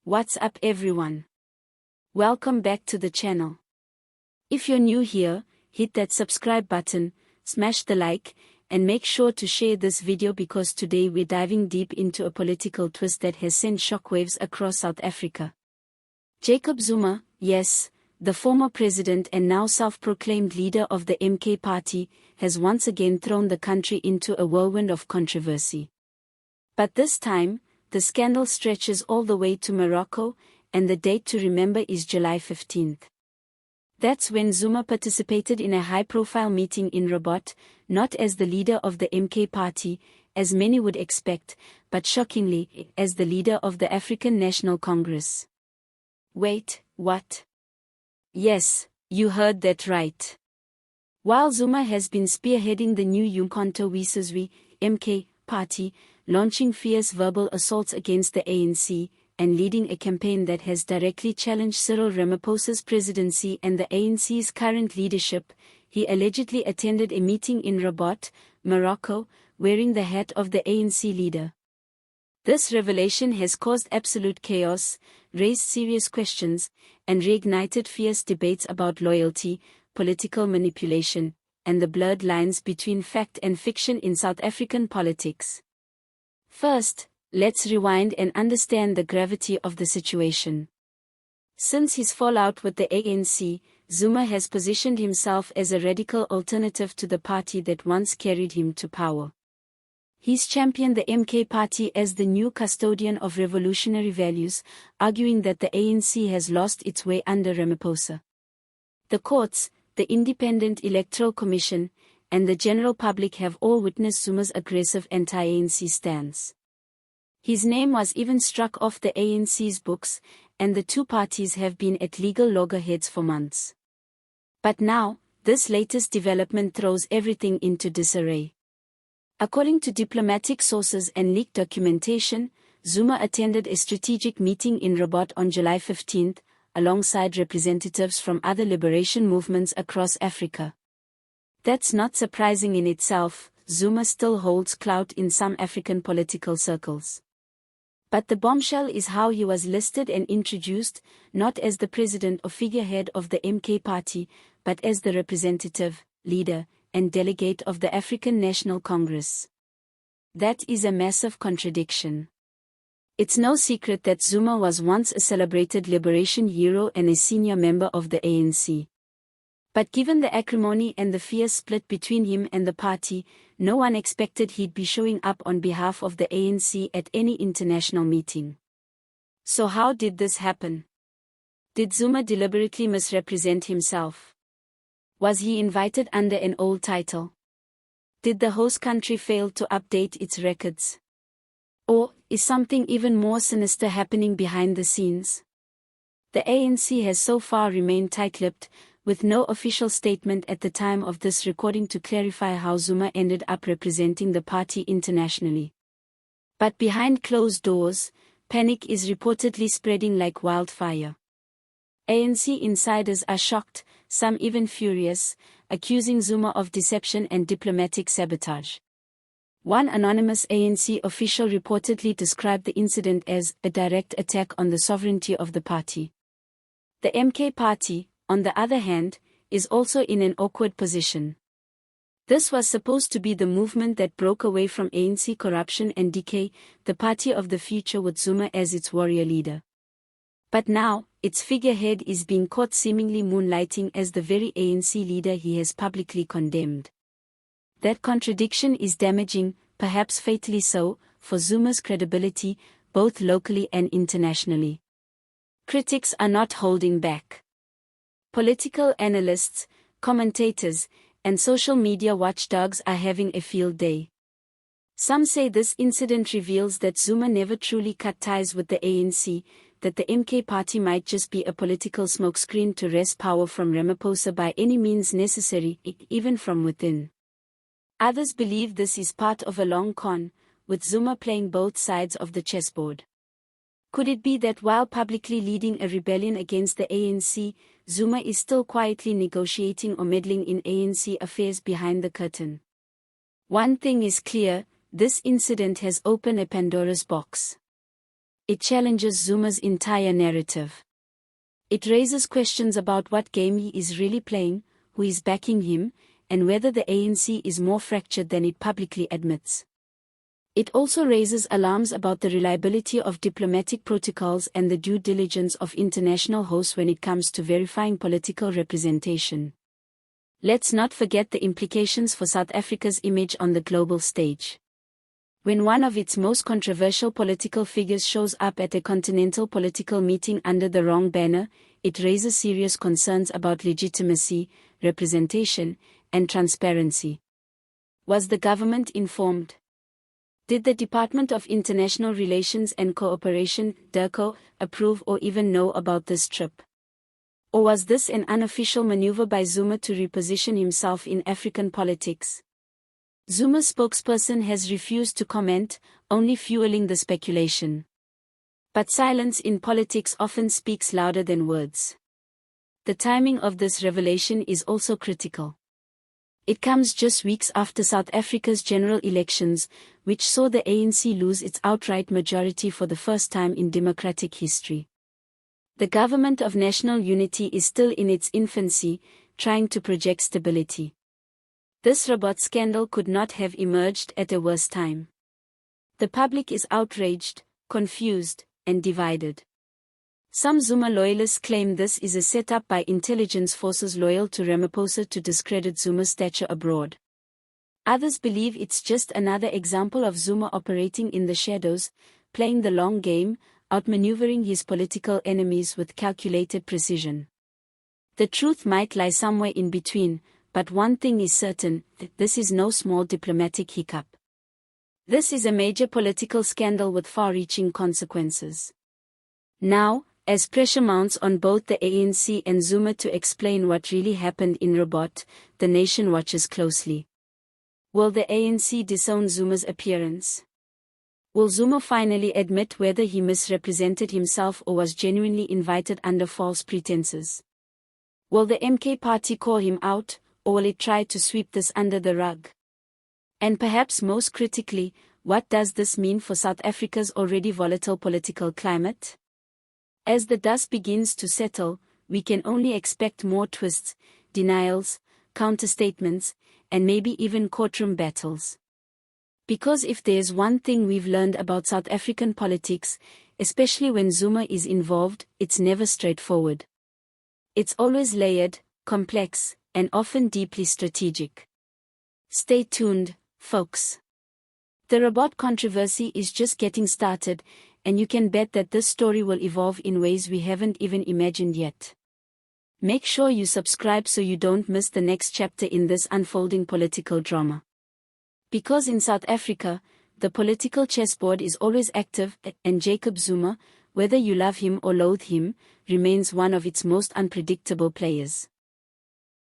What's up everyone? Welcome back to the channel. If you're new here, hit that subscribe button, smash the like, and make sure to share this video because today we're diving deep into a political twist that has sent shockwaves across South Africa. Jacob Zuma, yes, the former president and now self-proclaimed leader of the MK party, has once again thrown the country into a whirlwind of controversy. But this time, the scandal stretches all the way to Morocco, and the date to remember is July 15th. That's when Zuma participated in a high-profile meeting in Rabat, not as the leader of the MK party, as many would expect, but shockingly, as the leader of the African National Congress. Wait, what? Yes, you heard that right. While Zuma has been spearheading the new Umkhonto we Sizwe, MK, party, launching fierce verbal assaults against the ANC, and leading a campaign that has directly challenged Cyril Ramaphosa's presidency and the ANC's current leadership, he allegedly attended a meeting in Rabat, Morocco, wearing the hat of the ANC leader. This revelation has caused absolute chaos, raised serious questions, and reignited fierce debates about loyalty, political manipulation, and the blurred lines between fact and fiction in South African politics. First, let's rewind and understand the gravity of the situation. Since his fallout with the ANC, Zuma has positioned himself as a radical alternative to the party that once carried him to power. He's championed the MK party as the new custodian of revolutionary values, arguing that the ANC has lost its way under Ramaphosa. The courts, the Independent Electoral Commission, and the general public have all witnessed Zuma's aggressive anti-ANC stance. His name was even struck off the ANC's books, and the two parties have been at legal loggerheads for months. But now, this latest development throws everything into disarray. According to diplomatic sources and leaked documentation, Zuma attended a strategic meeting in Rabat on July 15, alongside representatives from other liberation movements across Africa. That's not surprising in itself. Zuma still holds clout in some African political circles. But the bombshell is how he was listed and introduced, not as the president or figurehead of the MK party, but as the representative, leader, and delegate of the African National Congress. That is a massive contradiction. It's no secret that Zuma was once a celebrated liberation hero and a senior member of the ANC. But given the acrimony and the fierce split between him and the party, no one expected he'd be showing up on behalf of the ANC at any international meeting. So how did this happen? Did Zuma deliberately misrepresent himself? Was he invited under an old title? Did the host country fail to update its records? Or is something even more sinister happening behind the scenes? The ANC has so far remained tight-lipped, with no official statement at the time of this recording to clarify how Zuma ended up representing the party internationally. But behind closed doors, panic is reportedly spreading like wildfire. ANC insiders are shocked, some even furious, accusing Zuma of deception and diplomatic sabotage. One anonymous ANC official reportedly described the incident as a direct attack on the sovereignty of the party. The MK party, on the other hand, is also in an awkward position. This was supposed to be the movement that broke away from ANC corruption and decay, the party of the future with Zuma as its warrior leader. But now, its figurehead is being caught seemingly moonlighting as the very ANC leader he has publicly condemned. That contradiction is damaging, perhaps fatally so, for Zuma's credibility, both locally and internationally. Critics are not holding back. Political analysts, commentators, and social media watchdogs are having a field day. Some say this incident reveals that Zuma never truly cut ties with the ANC, that the MK party might just be a political smokescreen to wrest power from Ramaphosa by any means necessary, even from within. Others believe this is part of a long con, with Zuma playing both sides of the chessboard. Could it be that while publicly leading a rebellion against the ANC, Zuma is still quietly negotiating or meddling in ANC affairs behind the curtain? One thing is clear, this incident has opened a Pandora's box. It challenges Zuma's entire narrative. It raises questions about what game he is really playing, who is backing him, and whether the ANC is more fractured than it publicly admits. It also raises alarms about the reliability of diplomatic protocols and the due diligence of international hosts when it comes to verifying political representation. Let's not forget the implications for South Africa's image on the global stage. When one of its most controversial political figures shows up at a continental political meeting under the wrong banner, it raises serious concerns about legitimacy, representation, and transparency. Was the government informed? Did the Department of International Relations and Cooperation, DIRCO, approve or even know about this trip? Or was this an unofficial maneuver by Zuma to reposition himself in African politics? Zuma's spokesperson has refused to comment, only fueling the speculation. But silence in politics often speaks louder than words. The timing of this revelation is also critical. It comes just weeks after South Africa's general elections, which saw the ANC lose its outright majority for the first time in democratic history. The government of national unity is still in its infancy, trying to project stability. This Rabat scandal could not have emerged at a worse time. The public is outraged, confused, and divided. Some Zuma loyalists claim this is a setup by intelligence forces loyal to Ramaphosa to discredit Zuma's stature abroad. Others believe it's just another example of Zuma operating in the shadows, playing the long game, outmaneuvering his political enemies with calculated precision. The truth might lie somewhere in between, but one thing is certain, this is no small diplomatic hiccup. This is a major political scandal with far-reaching consequences. Now, as pressure mounts on both the ANC and Zuma to explain what really happened in Rabat, the nation watches closely. Will the ANC disown Zuma's appearance? Will Zuma finally admit whether he misrepresented himself or was genuinely invited under false pretenses? Will the MK party call him out, or will it try to sweep this under the rug? And perhaps most critically, what does this mean for South Africa's already volatile political climate? As the dust begins to settle, we can only expect more twists, denials, counterstatements, and maybe even courtroom battles. Because if there's one thing we've learned about South African politics, especially when Zuma is involved, it's never straightforward. It's always layered, complex, and often deeply strategic. Stay tuned, folks. The Rabat controversy is just getting started, and you can bet that this story will evolve in ways we haven't even imagined yet. Make sure you subscribe so you don't miss the next chapter in this unfolding political drama. Because in South Africa, the political chessboard is always active, and Jacob Zuma, whether you love him or loathe him, remains one of its most unpredictable players.